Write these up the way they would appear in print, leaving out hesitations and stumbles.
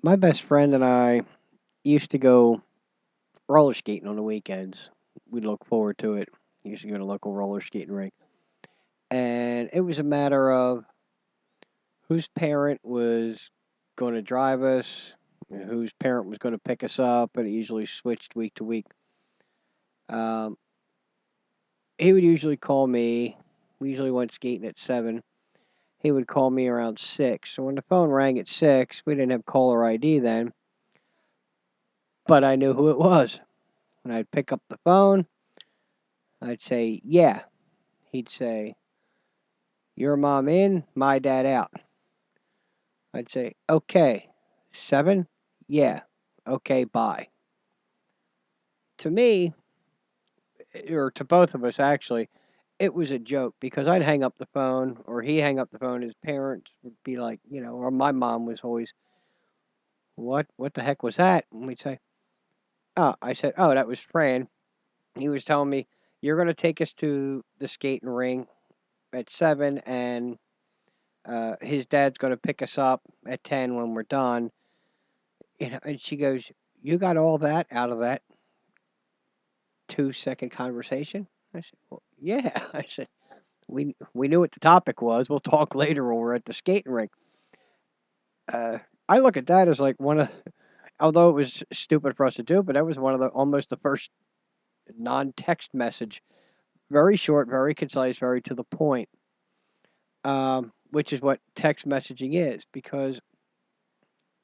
My best friend and I used to go roller skating on the weekends. We look forward to it. Used to go to local roller skating rink, and it was a matter of whose parent was going to drive us, and whose parent was going to pick us up, and it usually switched week to week. Um, he would usually call me. We usually went skating at 7. He would call me around 6. So when the phone rang at 6, we didn't have caller ID then, but I knew who it was. When I'd pick up the phone, I'd say, "Yeah." He'd say, "Your mom in, my dad out." I'd say, "Okay." 7? Yeah. Okay, bye. To me, or to both of us actually, it was a joke because I'd hang up the phone or he hang up the phone. His parents would be like, or my mom was always, "What the heck was that?" And we'd say, "Oh," I said, "Oh, that was Fran. He was telling me you're going to take us to the skating ring at 7 and his dad's going to pick us up at 10 when we're done." And she goes, "You got all that out of that 2-second conversation?" I said, "Well, yeah." I said, we knew what the topic was. We'll talk later when we're at the skating rink." Uh, I look at that as like although it was stupid for us to do, but that was one of almost the first non-text message. Very short, very concise, very to the point, which is what text messaging is because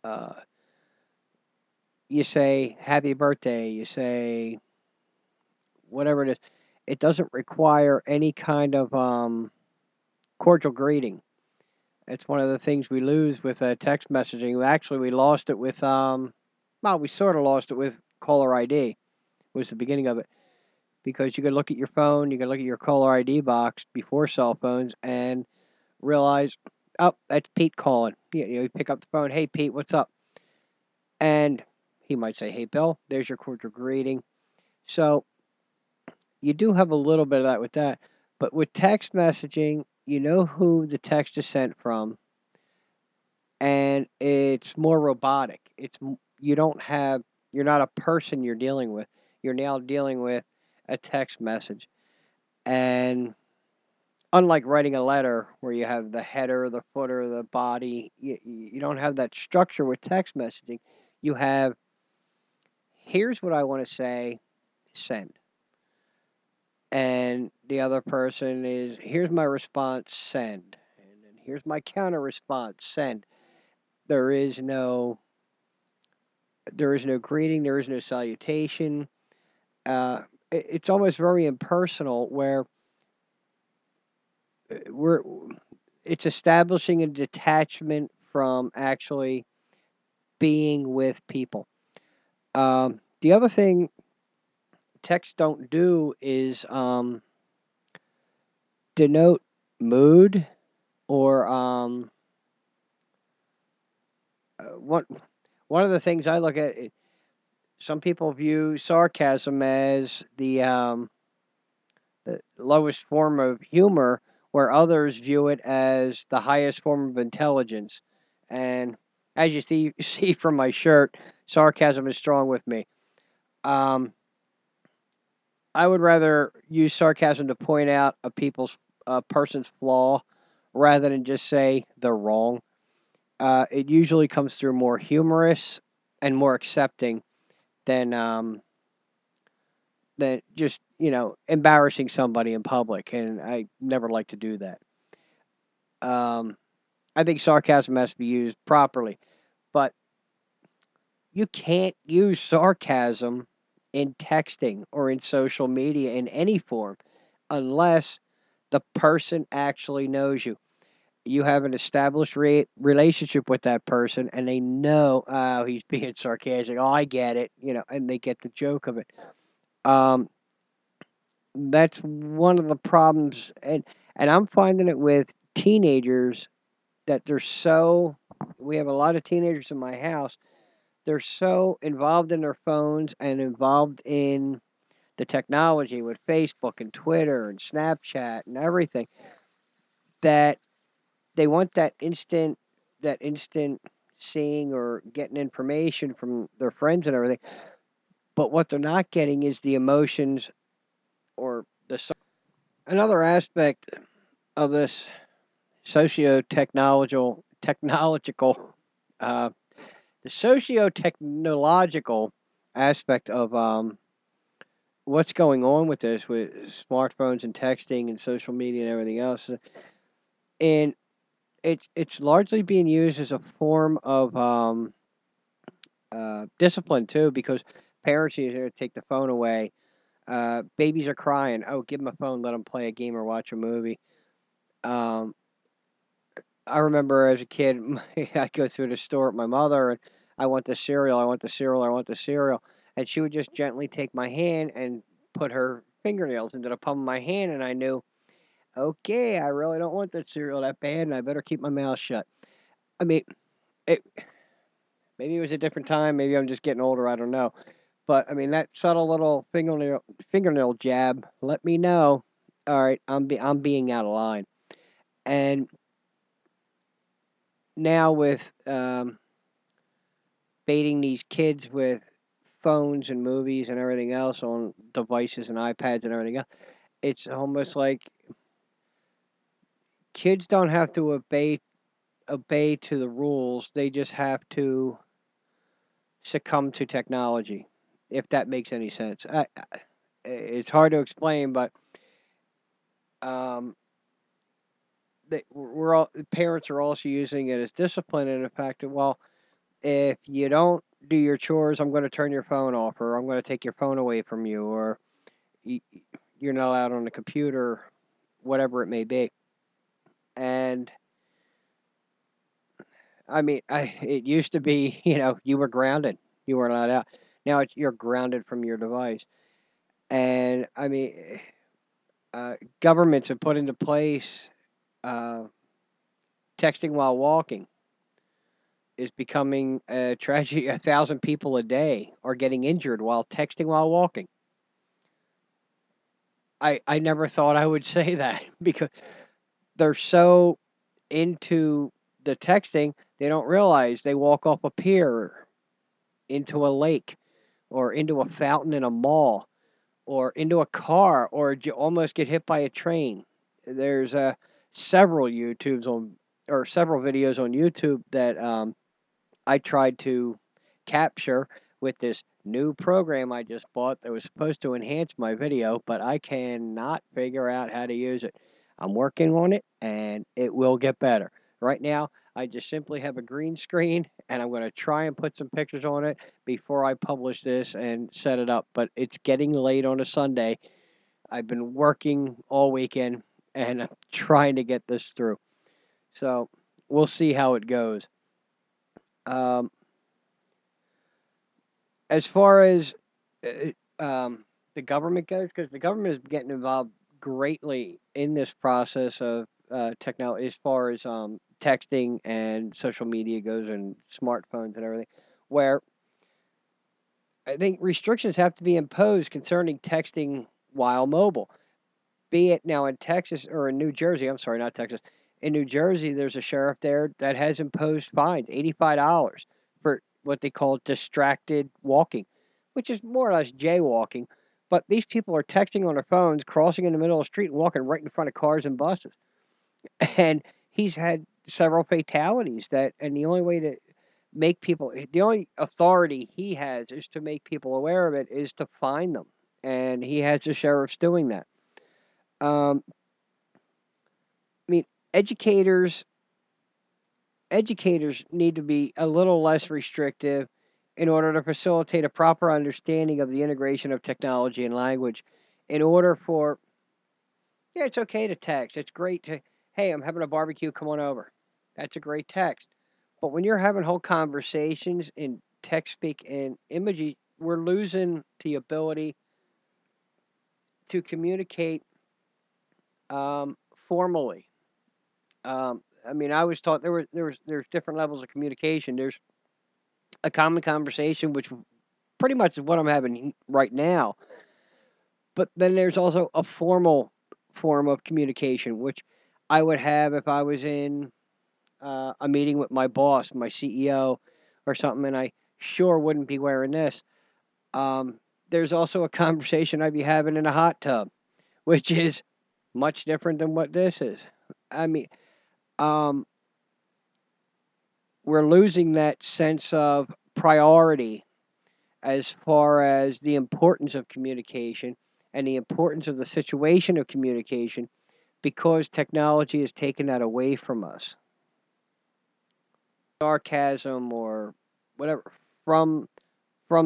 uh, you say happy birthday, you say whatever it is. It doesn't require any kind of cordial greeting. It's one of the things we lose with text messaging. Actually, we lost it with well, we sort of lost it with caller ID. Was the beginning of it because you could look at your phone, you could look at your caller ID box before cell phones, and realize, oh, that's Pete calling. You pick up the phone, "Hey Pete, what's up?" And he might say, "Hey Bill, there's your cordial greeting." So you do have a little bit of that with that. But with text messaging, you know who the text is sent from, and it's more robotic. You don't have you're not a person you're dealing with. You're now dealing with a text message. And unlike writing a letter where you have the header, the footer, the body, you don't have that structure with text messaging. You have, "Here's what I want to say, send." And the other person is, "Here's my response, send." And then here's my counter response, send. There is no there is no greeting, there is no salutation. It's almost very impersonal where we're it's establishing a detachment from actually being with people. The other thing texts don't do is denote mood or what one of the things I look at. Some people view sarcasm as the lowest form of humor, where others view it as the highest form of intelligence. And as you see from my shirt, sarcasm is strong with me. Um, I would rather use sarcasm to point out a person's flaw rather than just say they're wrong. It usually comes through more humorous and more accepting than just embarrassing somebody in public, and I never like to do that. Um, I think sarcasm has to be used properly, but you can't use sarcasm in texting or in social media in any form unless the person actually knows you. You have an established relationship with that person, and they know, oh, he's being sarcastic. Oh, I get it, and they get the joke of it. Um, that's one of the problems, and I'm finding it with teenagers that they're so. We have a lot of teenagers in my house. They're so involved in their phones and involved in the technology with Facebook and Twitter and Snapchat and everything that they want that instant seeing or getting information from their friends and everything. But what they're not getting is the emotions or another aspect of this socio-technological uh, the socio-technological aspect of what's going on with this with smartphones and texting and social media and everything else, and it's largely being used as a form of discipline too, because parents are here to take the phone away. Babies are crying. Oh, give them a phone, let them play a game or watch a movie. Um, I remember as a kid, I'd go through the store with my mother, and I want the cereal, I want the cereal, I want the cereal, and she would just gently take my hand and put her fingernails into the palm of my hand, and I knew, okay, I really don't want that cereal that bad, and I better keep my mouth shut. I mean, it maybe it was a different time, maybe I'm just getting older, I don't know. But I mean, that subtle little fingernail jab let me know, all right, I'm being out of line. And now with baiting these kids with phones and movies and everything else on devices and iPads and everything else, it's almost like kids don't have to obey to the rules. They just have to succumb to technology, if that makes any sense. It's hard to explain, but um, we're all parents are also using it as discipline in the fact that, well, if you don't do your chores, I'm going to turn your phone off, or I'm going to take your phone away from you, or y- you're not allowed on the computer, whatever it may be. And I mean, it used to be, you were grounded, you were not out. Now you're grounded from your device. And I mean, governments have put into place uh, texting while walking is becoming a tragedy. 1,000 people a day are getting injured while texting while walking. I never thought I would say that because they're so into the texting, they don't realize they walk off a pier into a lake or into a fountain in a mall or into a car or almost get hit by a train. There's several YouTubes on or several videos on YouTube that I tried to capture with this new program I just bought that was supposed to enhance my video, but I cannot figure out how to use it. I'm working on it and it will get better. Right now, I just simply have a green screen and I'm going to try and put some pictures on it before I publish this and set it up. But it's getting late on a Sunday. I've been working all weekend and I'm trying to get this through. So we'll see how it goes. Um, as far as the government goes, because the government is getting involved greatly in this process of technology, as far as texting and social media goes, and smartphones and everything, where I think restrictions have to be imposed concerning texting while mobile. Be it now in Texas or in New Jersey. I'm sorry, not Texas. In New Jersey, there's a sheriff there that has imposed fines, $85 for what they call distracted walking, which is more or less jaywalking. But these people are texting on their phones, crossing in the middle of the street, and walking right in front of cars and buses. And he's had several fatalities. And the only way to the only authority he has is to make people aware of it, is to fine them. And he has the sheriffs doing that. Um, I mean, educators educators need to be a little less restrictive in order to facilitate a proper understanding of the integration of technology and language. In order for Yeah, it's okay to text. It's great to, hey, I'm having a barbecue, come on over. That's a great text. But when you're having whole conversations in text speak and imagery, we're losing the ability to communicate formally. I mean, I was taught there's different levels of communication. There's a common conversation, which pretty much is what I'm having right now. But then there's also a formal form of communication, which I would have if I was in a meeting with my boss, my CEO, or something, and I sure wouldn't be wearing this. Um, there's also a conversation I'd be having in a hot tub, which is much different than what this is. I mean, um, we're losing that sense of priority as far as the importance of communication and the importance of the situation of communication because technology has taken that away from us. Sarcasm or whatever from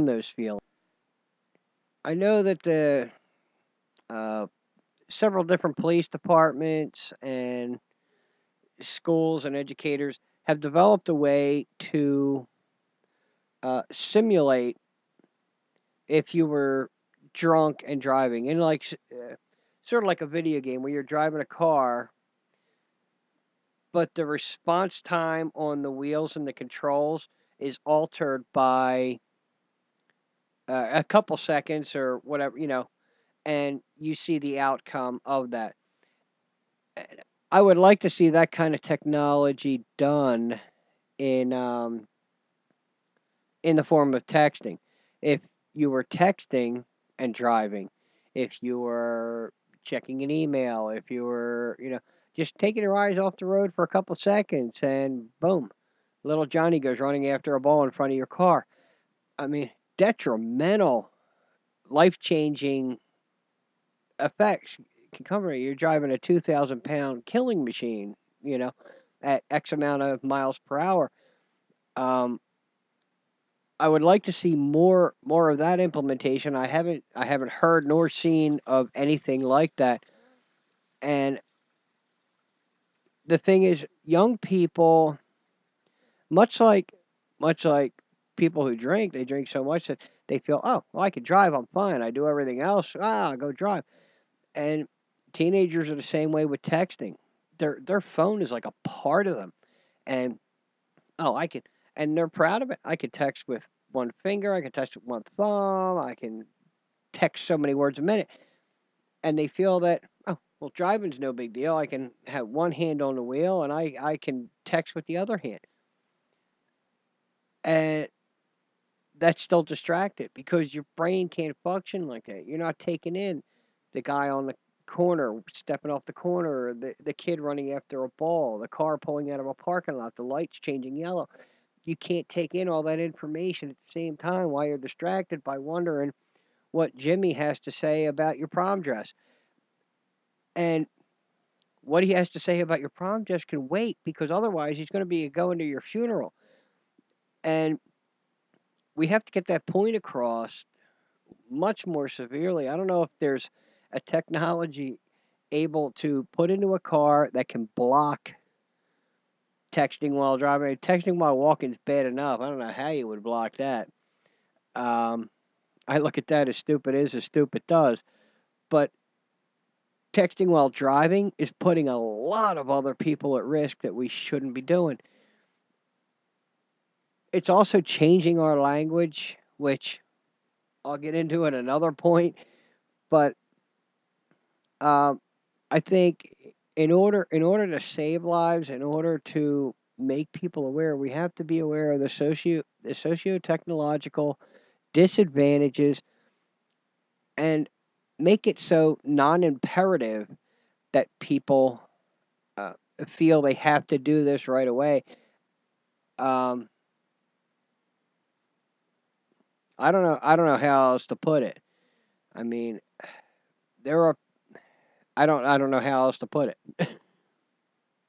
those feelings. I know that the uh, several different police departments and schools and educators have developed a way to simulate if you were drunk and driving, and like sort of like a video game where you're driving a car, but the response time on the wheels and the controls is altered by a couple seconds or whatever, and you see the outcome of that. I would like to see that kind of technology done in um, in the form of texting. If you were texting and driving, if you were checking an email, if you were, just taking your eyes off the road for a couple seconds and boom, little Johnny goes running after a ball in front of your car. I mean, detrimental, life changing effects can come from it. You're driving a 2,000-pound killing machine, you know, at X amount of miles per hour. Um, I would like to see more of that implementation. I haven't heard nor seen of anything like that. And the thing is, young people, much like much like people who drink, they drink so much that they feel, oh, well, I can drive, I'm fine. I do everything else. I'll go drive. And teenagers are the same way with texting. Their phone is like a part of them. And oh, I can, and they're proud of it. I can text with one finger. I can text with one thumb. I can text so many words a minute, and they feel that, oh, well, driving's no big deal. I can have one hand on the wheel, and I can text with the other hand, and that's still distracted because your brain can't function like that. You're not taking in the guy on the corner stepping off the corner, or the kid running after a ball, the car pulling out of a parking lot, the lights changing yellow. You can't take in all that information at the same time while you're distracted by wondering what Jimmy has to say about your prom dress. And what he has to say about your prom dress can wait because otherwise he's going to be going to your funeral. And we have to get that point across much more severely. I don't know if there's a technology able to put into a car that can block texting while driving. Texting while walking is bad enough. I don't know how you would block that. Um, I look at that as stupid is as stupid does. But texting while driving is putting a lot of other people at risk that we shouldn't be doing. It's also changing our language, which I'll get into at another point. But um, I think in order to save lives, in order to make people aware, we have to be aware of the socio technological disadvantages and make it so non imperative that people uh, feel they have to do this right away. Um, I don't know. I don't know how else to put it. I mean, there are. I don't. I don't know how else to put it.